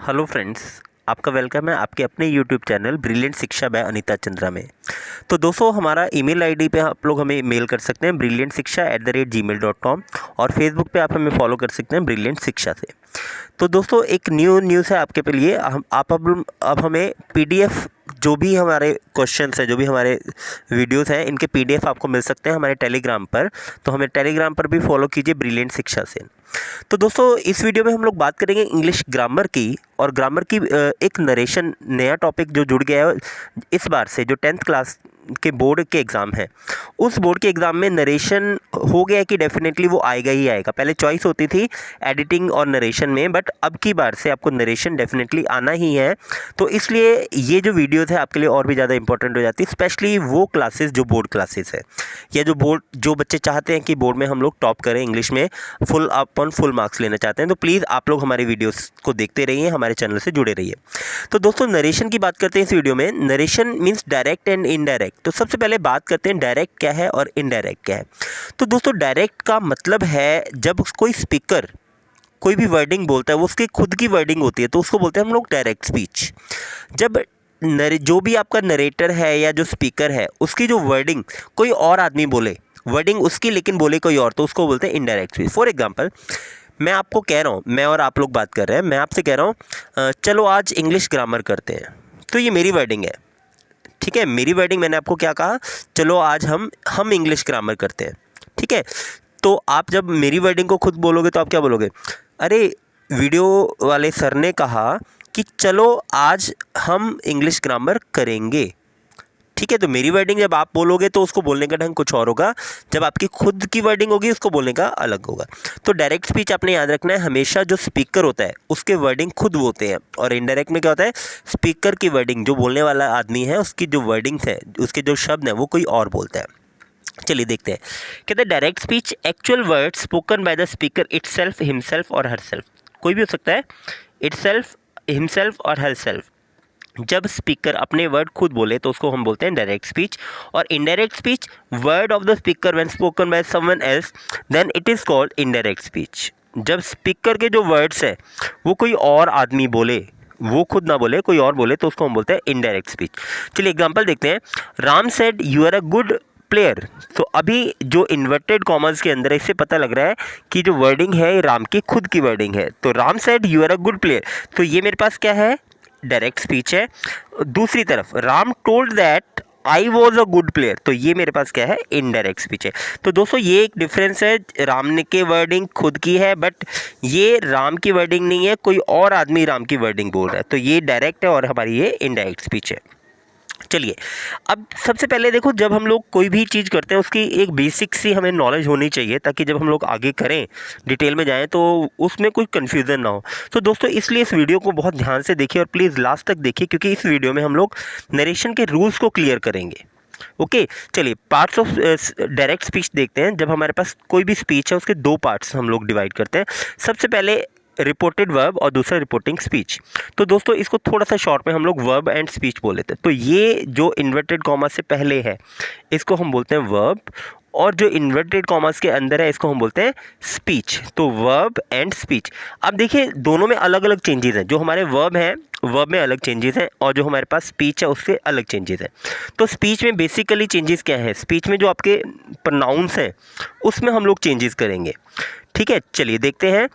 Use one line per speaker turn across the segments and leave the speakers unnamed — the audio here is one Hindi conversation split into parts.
हेलो फ्रेंड्स, आपका वेलकम है आपके अपने यूट्यूब चैनल ब्रिलियंट शिक्षा बाय अनीता चंद्रा में। तो दोस्तों, हमारा ईमेल आईडी पे आप लोग हमें मेल कर सकते हैं brilliantshiksha@gmail.com और फेसबुक पे आप हमें फॉलो कर सकते हैं ब्रिलियंट शिक्षा से। तो दोस्तों, एक न्यूज़ है आपके पे लिए। हम आप अब हमें पीडीएफ, जो भी हमारे क्वेश्चंस हैं, जो भी हमारे वीडियोस हैं, इनके पीडीएफ आपको मिल सकते हैं हमारे टेलीग्राम पर। तो हमें टेलीग्राम पर भी फॉलो कीजिए ब्रिलियंट शिक्षा से। तो दोस्तों, इस वीडियो में हम लोग बात करेंगे इंग्लिश ग्रामर की, और ग्रामर की एक नरेशन, नया टॉपिक जो जुड़ गया है इस बार से, जो 10th क्लास के बोर्ड के एग्ज़ाम है, उस बोर्ड के एग्ज़ाम में नरेशन हो गया कि डेफिनेटली वो आएगा ही आएगा। पहले चॉइस होती थी एडिटिंग और नरेशन में, बट अब की बार से आपको नरेशन डेफिनेटली आना ही है। तो इसलिए ये जो वीडियोज़ है आपके लिए और भी ज़्यादा इंपॉर्टेंट हो जाती है, स्पेशली वो क्लासेस जो बोर्ड क्लासेस है, या जो बच्चे चाहते हैं कि बोर्ड में हम लोग टॉप करें इंग्लिश में, फुल मार्क्स लेना चाहते हैं। तो प्लीज़ आप लोग हमारे वीडियोस को देखते रहिए, हमारे चैनल से जुड़े रहिए। तो दोस्तों, नरेशन की बात करते हैं इस वीडियो में। Narration means direct and indirect. तो सबसे पहले बात करते हैं डायरेक्ट क्या है और इनडायरेक्ट क्या है। तो दोस्तों, डायरेक्ट का मतलब है जब कोई स्पीकर कोई भी वर्डिंग बोलता है, वो उसकी खुद की वर्डिंग होती है, तो उसको बोलते हैं हम लोग डायरेक्ट स्पीच। जब जो भी आपका नरेटर है या जो स्पीकर है, उसकी जो वर्डिंग कोई और आदमी बोले, वर्डिंग उसकी लेकिन बोले कोई और, तो उसको बोलते हैं इनडायरेक्ट स्पीच। फॉर एग्जांपल, मैं आपको कह रहा हूँ, मैं और आप लोग बात कर रहे हैं, मैं आपसे कह रहा हूँ चलो आज इंग्लिश ग्रामर करते हैं। तो ये मेरी वर्डिंग है, ठीक है, मेरी वर्डिंग। मैंने आपको क्या कहा, चलो आज हम इंग्लिश ग्रामर करते हैं, ठीक है। तो आप जब मेरी वर्डिंग को खुद बोलोगे तो आप क्या बोलोगे, अरे वीडियो वाले सर ने कहा कि चलो आज हम इंग्लिश ग्रामर करेंगे, ठीक है। तो मेरी वर्डिंग जब आप बोलोगे तो उसको बोलने का ढंग कुछ और होगा, जब आपकी खुद की वर्डिंग होगी उसको बोलने का अलग होगा। तो डायरेक्ट स्पीच आपने याद रखना है, हमेशा जो स्पीकर होता है उसके वर्डिंग खुद होते हैं, और इनडायरेक्ट में क्या होता है, स्पीकर की वर्डिंग, जो बोलने वाला आदमी है उसकी जो वर्डिंग्स है, उसके जो शब्द हैं, वो कोई और बोलता है। चलिए देखते हैं। कहते हैं direct speech actual word spoken by the speaker itself, himself और हरसेल्फ। कोई भी हो सकता है, इटसेल्फ, हिमसेल्फ और हरसेल्फ। जब स्पीकर अपने वर्ड खुद बोले तो उसको हम बोलते हैं डायरेक्ट स्पीच। और indirect speech, word of the speaker when spoken by someone else, then it is called indirect speech. जब स्पीकर के जो वर्ड्स है वो कोई और आदमी बोले, वो खुद ना बोले, कोई और बोले, तो उसको हम बोलते हैं इनडायरेक्ट स्पीच। चलिए एग्जांपल देखते हैं। Ram said you are a good player. तो अभी जो इन्वर्टेड कॉमर्स के अंदर है, इससे पता लग रहा है कि जो वर्डिंग है ये राम की खुद की वर्डिंग है। तो Ram said you are a good player, तो ये मेरे पास क्या है, डायरेक्ट स्पीच है। दूसरी तरफ Ram told that I was a good player, तो ये मेरे पास क्या है, इनडायरेक्ट स्पीच है। तो दोस्तों, ये एक डिफरेंस है, राम ने की वर्डिंग खुद की है, बट ये राम की वर्डिंग नहीं है, कोई और आदमी राम की वर्डिंग बोल रहा है, तो ये डायरेक्ट है और हमारी ये इनडायरेक्ट स्पीच है। चलिए, अब सबसे पहले देखो, जब हम लोग कोई भी चीज़ करते हैं उसकी एक बेसिक सी हमें नॉलेज होनी चाहिए, ताकि जब हम लोग आगे करें, डिटेल में जाएं, तो उसमें कोई कन्फ्यूज़न ना हो। तो दोस्तों, इसलिए इस वीडियो को बहुत ध्यान से देखिए और प्लीज़ लास्ट तक देखिए, क्योंकि इस वीडियो में हम लोग नरेशन के रूल्स को क्लियर करेंगे। ओके, चलिए पार्ट्स ऑफ डायरेक्ट स्पीच देखते हैं। जब हमारे पास कोई भी स्पीच है, उसके दो पार्ट्स हम लोग डिवाइड करते हैं। सबसे पहले रिपोर्टेड वर्ब और दूसरा रिपोर्टिंग स्पीच। तो दोस्तों, इसको थोड़ा सा शॉर्ट में हम लोग वर्ब एंड स्पीच बोल लेते हैं। तो ये जो इन्वर्टेड कॉमा से पहले है, इसको हम बोलते हैं वर्ब, और जो इन्वर्टेड कॉमास के अंदर है, इसको हम बोलते हैं स्पीच। तो वर्ब एंड स्पीच। अब देखिए, दोनों में अलग अलग चेंजेस हैं। जो हमारे वर्ब हैं, वर्ब में अलग चेंजेस हैं, और जो हमारे पास स्पीच है उससे अलग चेंजेस हैं। तो स्पीच में बेसिकली चेंजेस क्या है, स्पीच में जो आपके प्रोनाउंस हैं उसमें हम लोग चेंजेस करेंगे, ठीक है। चलिए देखते हैं।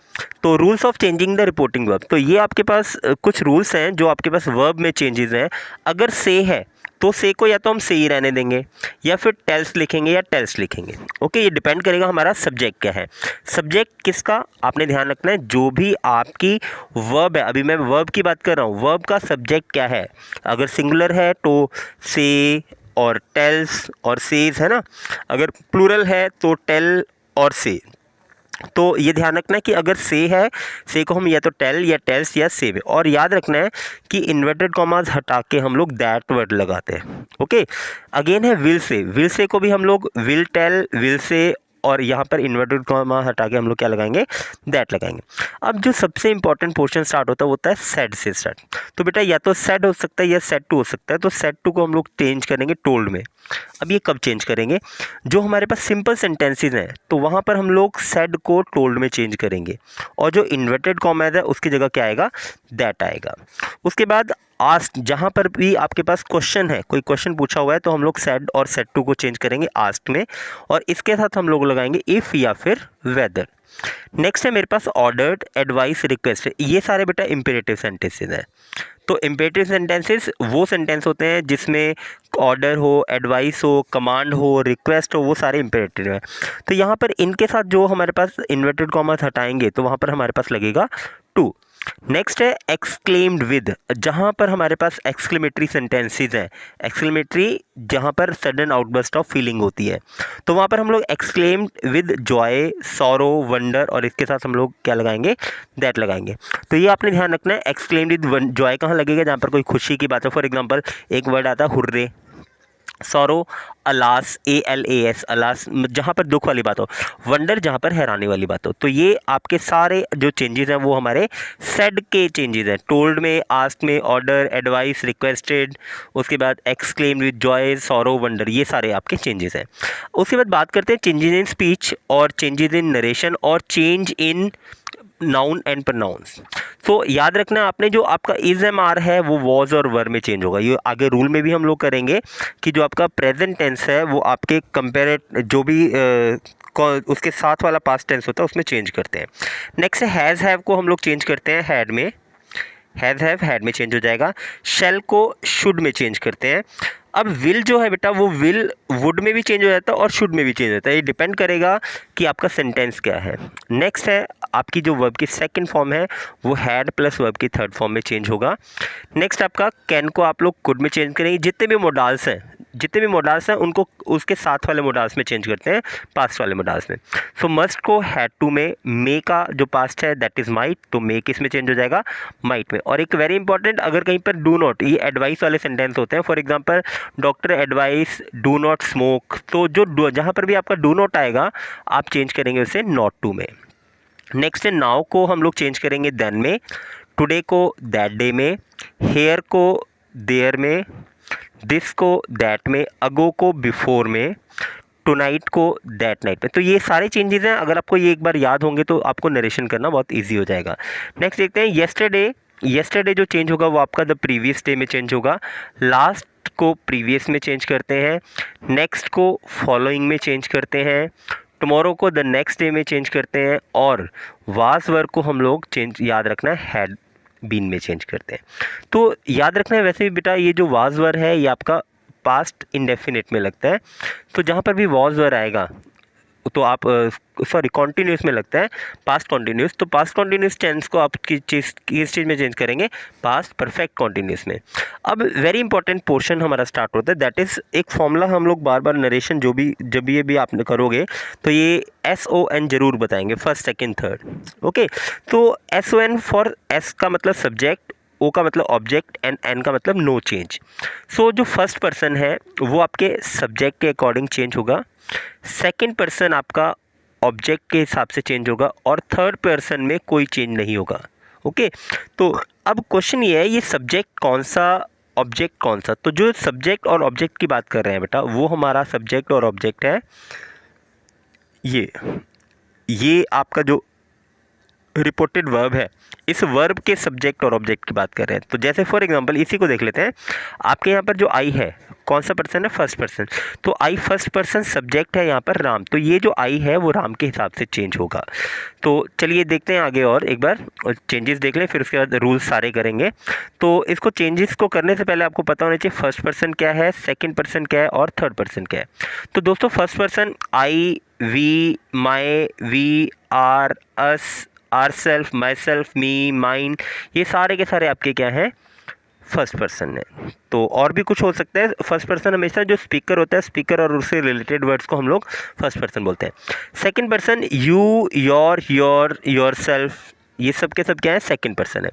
तो rules of changing the reporting verb. तो ये आपके पास कुछ रूल्स हैं जो आपके पास वर्ब में चेंजेस हैं। अगर से है तो से को या तो हम से ही रहने देंगे, या फिर टेल्स लिखेंगे या टेल्स लिखेंगे। ओके, ये डिपेंड करेगा हमारा सब्जेक्ट क्या है। सब्जेक्ट किसका, आपने ध्यान रखना है, जो भी आपकी वर्ब है, अभी मैं वर्ब की बात कर रहा हूँ, वर्ब का सब्जेक्ट क्या है। अगर सिंगुलर है तो से और टेल्स और सेज, है ना। अगर प्लूरल है तो टेल और से। तो ये ध्यान रखना है कि अगर से है, से को हम या तो टेल या टेल्स या से, और याद रखना है कि इन्वर्टेड कॉमास हटा के हम लोग दैट वर्ड लगाते हैं। ओके, अगेन है विल से। विल से को भी हम लोग विल टेल, विल से और यहाँ पर इन्वर्टेड कॉमा हटा के हम लोग क्या लगाएंगे, दैट लगाएंगे। अब जो सबसे इंपॉर्टेंट पोर्शन स्टार्ट होता है वो होता है सेड से स्टार्ट। तो बेटा या तो सेड हो सकता है या सेड टू हो सकता है। तो सेड टू को हम लोग चेंज करेंगे टोल्ड में। अब ये कब चेंज करेंगे, जो हमारे पास सिंपल सेंटेंसेस हैं तो वहाँ पर हम लोग सेड को टोल्ड में चेंज करेंगे, और जो इन्वर्टेड कॉमा है उसकी जगह क्या आएगा, दैट आएगा। उसके बाद आस्क्ड, जहाँ पर भी आपके पास क्वेश्चन है, कोई क्वेश्चन पूछा हुआ है तो हम लोग सेड और सेड टू को चेंज करेंगे आस्क्ड में, और इसके साथ हम लोग लगाएंगे इफ़ या फिर वेदर। नेक्स्ट है मेरे पास ऑर्डर्ड, एडवाइस, रिक्वेस्ट। ये सारे बेटा इम्पेरेटिव सेंटेंसेस हैं। तो इम्पेरेटिव सेंटेंसेस वो सेंटेंस होते हैं जिसमें ऑर्डर हो, एडवाइस हो, कमांड हो, रिक्वेस्ट हो, वो सारे इम्पेरेटिव हैं। तो यहाँ पर इनके साथ जो हमारे पास इन्वर्टेड कॉमास हटाएंगे तो वहाँ पर हमारे पास लगेगा टू। नेक्स्ट है एक्सक्लेम्ड विद, जहाँ पर हमारे पास एक्सक्लेमेटरी सेंटेंसेस हैं। एक्सक्लेमेटरी जहाँ पर सडन आउटबर्स्ट ऑफ फीलिंग होती है, तो वहाँ पर हम लोग exclaimed with Joy, sorrow, wonder, और इसके साथ हम लोग क्या लगाएंगे, दैट लगाएंगे। तो ये आपने ध्यान रखना है। एक्सक्लेम्ड विद जॉय कहाँ लगेगा, जहाँ पर कोई खुशी की बात है। फॉर एग्जाम्पल एक वर्ड आता है hurray, sorrow alas, ALAS alas, जहाँ पर दुख वाली बात हो, वंडर जहाँ पर हैरानी वाली बात हो। तो ये आपके सारे जो चेंजेस हैं वो हमारे सेड के चेंजेस हैं। टोल्ड में, आस्क में, ऑर्डर, एडवाइस, रिक्वेस्टेड, उसके बाद exclaimed with Joy, sorrow, wonder, ये सारे आपके चेंजेस हैं। उसके बाद बात करते हैं चेंजेस इन स्पीच और चेंजेस इन नरेशन और change in noun and pronouns. तो याद रखना आपने, जो आपका इज एम आर है वो वॉज और वर में चेंज होगा। ये आगे रूल में भी हम लोग करेंगे कि जो आपका प्रेजेंट टेंस है वो आपके कंपेरेट जो भी उसके साथ वाला पास्ट टेंस होता है उसमें चेंज करते हैं। नेक्स्ट है हैज़ हैव को हम लोग चेंज करते हैं हैड में, हैज़ हैव हैड में चेंज हो जाएगा। शेल को शुड में चेंज करते हैं। अब विल जो है बेटा वो विल वुड में भी चेंज हो जाता है और शुड में भी चेंज होता है। ये डिपेंड करेगा कि आपका सेंटेंस क्या है। नेक्स्ट है आपकी जो वर्ब की सेकंड फॉर्म है वो हैड प्लस वर्ब की थर्ड फॉर्म में चेंज होगा। नेक्स्ट आपका कैन को आप लोग कुड में चेंज करेंगे। जितने भी मोडाल्स हैं उनको उसके साथ वाले मोडाल्स में चेंज करते हैं, पास्ट वाले मोडाल्स में। सो मस्ट को हैड टू में, मे का जो पास्ट है दैट इज़ माइट, तो मे किस में चेंज हो जाएगा, माइट में। और एक वेरी इंपॉर्टेंट, अगर कहीं पर डू नॉट, ये एडवाइस वाले सेंटेंस होते हैं। For example doctor advice do not smoke, तो जो जहाँ पर भी आपका डू नॉट आएगा आप चेंज करेंगे उसे नॉट टू में। नेक्स्ट है नाउ को हम लोग चेंज करेंगे देन में, टुडे को दैट डे में, हेयर को देयर में, दिस को दैट में, अगो को बिफोर में, टुनाइट को दैट नाइट में। तो ये सारे चेंजेस हैं। अगर आपको ये एक बार याद होंगे तो आपको नरेशन करना बहुत ईजी हो जाएगा। नेक्स्ट देखते हैं येस्टरडे जो चेंज होगा वो आपका द प्रीवियस डे में चेंज होगा। लास्ट को प्रीवियस में चेंज करते हैं। नेक्स्ट को फॉलोइंग में चेंज करते हैं। टुमारो को द नेक्स्ट डे में चेंज करते हैं। और वाज वर्क को हम लोग चेंज, याद रखना है, हैड बीन में चेंज करते हैं। तो याद रखना है वैसे भी बेटा ये जो वाज वर्क है ये आपका पास्ट इंडेफिनिट में लगता है। तो जहाँ पर भी वाज वर्क आएगा तो आप कॉन्टिन्यूस में लगता है, पास्ट कॉन्टिन्यूस। तो पास्ट कॉन्टिन्यूस टेंस को आप किस चीज़ में चेंज करेंगे, पास्ट परफेक्ट कॉन्टिन्यूस में। अब वेरी इंपॉर्टेंट पोर्शन हमारा स्टार्ट होता है, दैट इज़ एक फॉर्मूला हम लोग बार बार नरेशन जब ये भी आप करोगे तो ये SON जरूर बताएंगे, फर्स्ट सेकेंड थर्ड। ओके, तो SON फॉर S का मतलब सब्जेक्ट, O का मतलब ऑब्जेक्ट एंड N का मतलब नो चेंज। सो जो फर्स्ट पर्सन है वो आपके सब्जेक्ट के अकॉर्डिंग चेंज होगा, सेकंड पर्सन आपका ऑब्जेक्ट के हिसाब से चेंज होगा, और थर्ड पर्सन में कोई चेंज नहीं होगा। ओके, तो अब क्वेश्चन ये है, ये सब्जेक्ट कौन सा, ऑब्जेक्ट कौन सा। तो जो सब्जेक्ट और ऑब्जेक्ट की बात कर रहे हैं बेटा वो हमारा सब्जेक्ट और ऑब्जेक्ट है ये आपका जो रिपोर्टेड वर्ब है, इस वर्ब के सब्जेक्ट और ऑब्जेक्ट की बात कर रहे हैं। तो जैसे फॉर एग्जांपल इसी को देख लेते हैं। आपके यहाँ पर जो आई है कौन सा पर्सन है, फर्स्ट पर्सन। तो आई फर्स्ट पर्सन, सब्जेक्ट है यहाँ पर राम, तो ये जो आई है वो राम के हिसाब से चेंज होगा। तो चलिए देखते हैं आगे और एक बार चेंजेस देख लें, फिर उसके बाद रूल्स सारे करेंगे। तो इसको चेंजेस को करने से पहले आपको पता होना चाहिए फर्स्ट पर्सन क्या है, सेकेंड पर्सन क्या है और थर्ड पर्सन क्या है। तो दोस्तों first person I, we, my, we, our, us, ourself, myself, me, mine, ये सारे के सारे आपके क्या हैं, फर्स्ट पर्सन है। तो और भी कुछ हो सकता है। फर्स्ट पर्सन हमेशा जो स्पीकर होता है, स्पीकर और उससे रिलेटेड वर्ड्स को हम लोग फर्स्ट पर्सन बोलते हैं। Second person you, your, your self, ये सब के सब क्या है, सेकंड पर्सन है।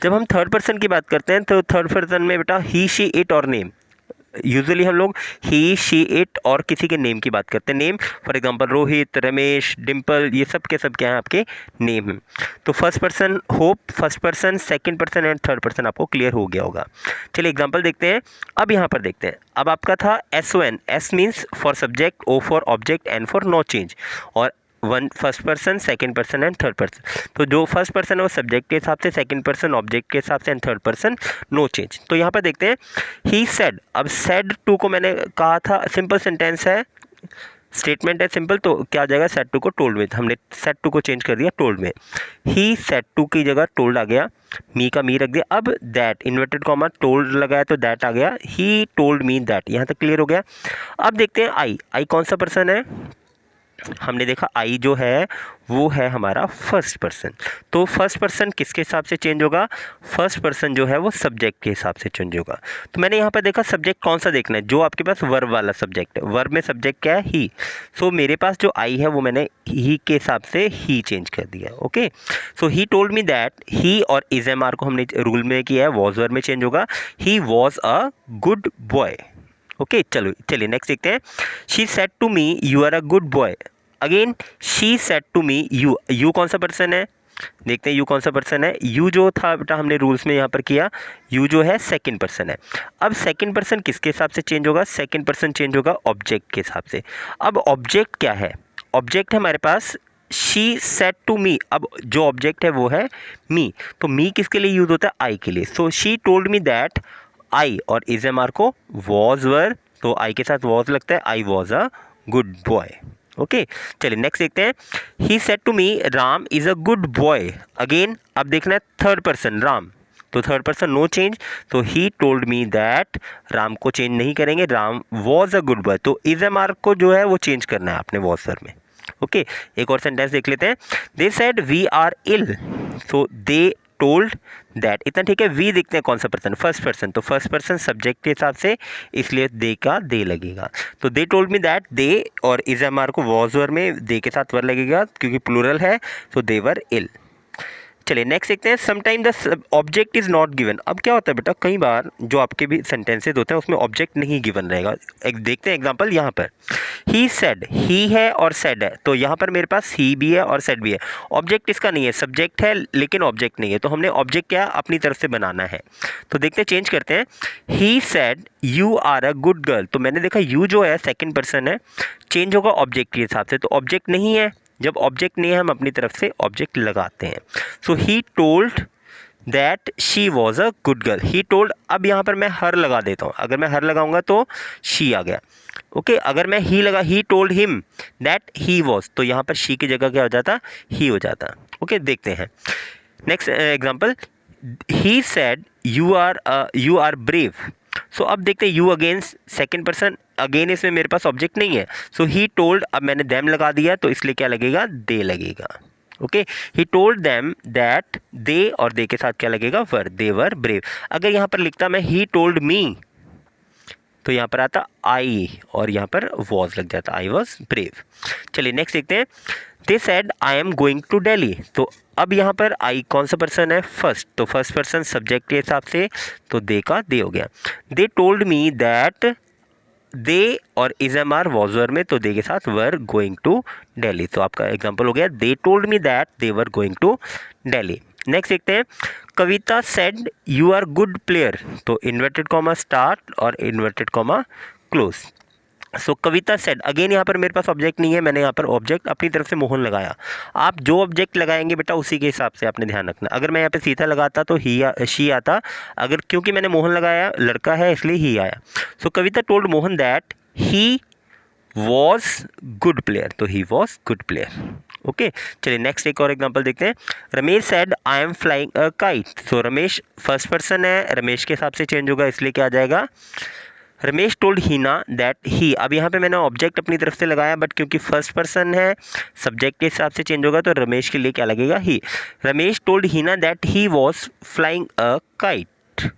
जब हम थर्ड पर्सन की बात करते हैं तो थर्ड पर्सन में बेटा ही, शी, इट और नेम, यूजुअली हम लोग ही, शी, इट और किसी के नेम की बात करते हैं। Name for example Rohit, Ramesh, Dimple, ये सब के सब क्या हैं आपके नेम हैं। तो first person hope, first person, second person and third person आपको क्लियर हो गया होगा। चलिए एग्जांपल देखते हैं। अब यहाँ पर देखते हैं, अब आपका था SON, S means for subject, O for object, N for no change, और one first person, second person and third person. तो जो फर्स्ट पर्सन है वो सब्जेक्ट के हिसाब से, सेकंड पर्सन ऑब्जेक्ट के हिसाब से and third person no change. तो यहाँ पर देखते हैं ही सेड। अब सेड टू को मैंने कहा था सिंपल सेंटेंस है, स्टेटमेंट है सिंपल, तो क्या आ जाएगा सेड टू को टोल्ड में, हमने सेड टू को चेंज कर दिया टोल्ड में। ही सेड टू की जगह टोल्ड आ गया, मी का मी रख दिया। अब दैट इन्वर्टेड कॉमा टोल्ड लगाया तो दैट आ गया, ही टोल्ड मी दैट। यहाँ तक क्लियर हो गया। अब देखते हैं आई। आई कौन सा पर्सन है, हमने देखा आई जो है वो है हमारा फर्स्ट पर्सन। तो फर्स्ट पर्सन किसके हिसाब से चेंज होगा, फर्स्ट पर्सन जो है वो सब्जेक्ट के हिसाब से चेंज होगा। तो मैंने यहाँ पर देखा सब्जेक्ट कौन सा देखना है, जो आपके पास वर्ब वाला सब्जेक्ट है। वर्ब में सब्जेक्ट क्या है, ही। सो मेरे पास जो आई है वो मैंने ही के हिसाब से ही चेंज कर दिया। Okay, so he told me that, he और इज एम आर को हमने रूल में किया है, वॉज वर्ब में चेंज होगा, he was a good boy. Okay, चलिए नेक्स्ट देखते हैं। She said to me you are a good boy. Again she said to me you. You कौन सा पर्सन है, देखते हैं यू कौन सा पर्सन है। यू जो था बेटा हमने रूल्स में यहाँ पर किया, यू जो है सेकंड पर्सन है। अब सेकंड पर्सन किसके हिसाब से चेंज होगा, सेकंड पर्सन चेंज होगा ऑब्जेक्ट के हिसाब से। अब ऑब्जेक्ट क्या है, ऑब्जेक्ट है हमारे पास शी सेड टू मी। अब जो ऑब्जेक्ट है वो है मी, तो मी किसके लिए यूज होता है, आई के लिए। So she told me that I और इज एम आर को वॉज वर, तो आई के साथ वॉज लगता है, I was a good boy. Okay, चलिए नेक्स्ट देखते हैं। He said to me Ram is a good boy. Again अब देखना है थर्ड पर्सन राम, तो थर्ड पर्सन नो चेंज, तो ही टोल्ड मी दैट, राम को चेंज नहीं करेंगे, Ram was a good boy. तो इज एम आर को जो है वो चेंज करना है आपने वॉज सर में। ओके, एक और सेंटेंस देख लेते हैं। They said we are ill, so they told that. इतना ठीक है। वी देखते हैं कौन सा पर्सन, फर्स्ट पर्सन, तो फर्स्ट पर्सन सब्जेक्ट के हिसाब से, इसलिए दे का दे लगेगा। तो दे टोल्ड मी दैट, दे और इज एम आर को वॉज वर में दे के साथ वर लगेगा क्योंकि प्लूरल है, तो दे वर इल। चलिए नेक्स्ट देखते हैं। Sometime the object is not given. अब क्या होता है बेटा, कई बार जो आपके भी सेंटेंसेज होते हैं उसमें ऑब्जेक्ट नहीं गिवन रहेगा। एक देखते हैं एग्जांपल यहाँ पर। ही सेड, ही है और सेड है, तो यहाँ पर मेरे पास ही भी है और सेड भी है। ऑब्जेक्ट इसका नहीं है, सब्जेक्ट है लेकिन ऑब्जेक्ट नहीं है, तो हमने ऑब्जेक्ट क्या अपनी तरफ से बनाना है। तो देखते हैं, चेंज करते हैं। He said you are a good girl, तो मैंने देखा यू जो है सेकेंड पर्सन है, चेंज होगा ऑब्जेक्ट के हिसाब से, तो ऑब्जेक्ट नहीं है। जब ऑब्जेक्ट नहीं है हम अपनी तरफ से ऑब्जेक्ट लगाते हैं। So he told that she was a good girl. He told, अब यहाँ पर मैं हर लगा देता हूँ, अगर मैं हर लगाऊंगा तो शी आ गया। ओके, अगर मैं ही लगा, he told him that he was, तो यहाँ पर शी की जगह क्या हो जाता, ही हो जाता। ओके, देखते हैं next example. He said you are brave. So अब देखते हैं you against second person, again इसमें मेरे पास ऑब्जेक्ट नहीं है। सो ही टोल्ड, अब मैंने देम लगा दिया तो इसलिए क्या लगेगा, दे लगेगा। Okay, he told them that, they और दे के साथ क्या लगेगा, वर, दे वर ब्रेव। अगर यहाँ पर लिखता मैं ही टोल्ड मी, तो यहाँ पर आता आई और यहाँ पर वॉज लग जाता, आई वॉज ब्रेव। चलिए नेक्स्ट देखते हैं। They said I am going to Delhi, तो अब यहाँ पर आई कौन सा पर्सन है, फर्स्ट, तो फर्स्ट पर्सन सब्जेक्ट के हिसाब से, तो दे का दे हो गया। They told me that, they और is am are was were में, तो दे के साथ वर गोइंग टू दिल्ली, तो आपका एग्जांपल हो गया they told me that they were going to Delhi. Next देखते हैं। Kavita said you are good player, तो इन्वर्टेड कॉमा स्टार्ट और inverted comma close. So Kavita said, again यहाँ पर मेरे पास ऑब्जेक्ट नहीं है, मैंने यहाँ पर ऑब्जेक्ट अपनी तरफ से मोहन लगाया। आप जो ऑब्जेक्ट लगाएंगे बेटा उसी के हिसाब से आपने ध्यान रखना। अगर मैं यहाँ पे सीधा लगाता तो शी आता, अगर क्योंकि मैंने मोहन लगाया, लड़का है इसलिए ही आया। So Kavita told Mohan that he was good player, तो he was good player. Okay, चलिए नेक्स्ट एक और एग्जांपल देखते हैं। Ramesh said I am flying a kite, so Ramesh first person है, रमेश के हिसाब से चेंज होगा, इसलिए क्या आ जाएगा, Ramesh told Heena that he. अब यहाँ पे मैंने ऑब्जेक्ट अपनी तरफ से लगाया, बट क्योंकि फर्स्ट पर्सन है सब्जेक्ट के हिसाब से चेंज होगा, तो रमेश के लिए क्या लगेगा, he. Ramesh told Heena that he was flying a kite.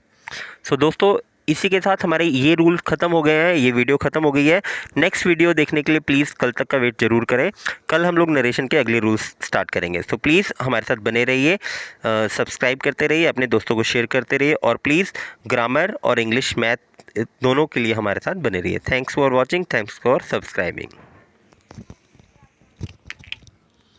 So दोस्तों इसी के साथ हमारे ये रूल ख़त्म हो गए हैं, ये वीडियो ख़त्म हो गई है। नेक्स्ट वीडियो देखने के लिए प्लीज़ कल तक का वेट ज़रूर करें। कल हम लोग नरेशन के अगले रूल्स स्टार्ट करेंगे। तो प्लीज़ हमारे साथ बने रहिए, सब्सक्राइब करते रहिए, अपने दोस्तों को शेयर करते रहिए और प्लीज़ ग्रामर और इंग्लिश मैथ दोनों के लिए हमारे साथ बने रहिए। Thanks for watching, thanks for subscribing.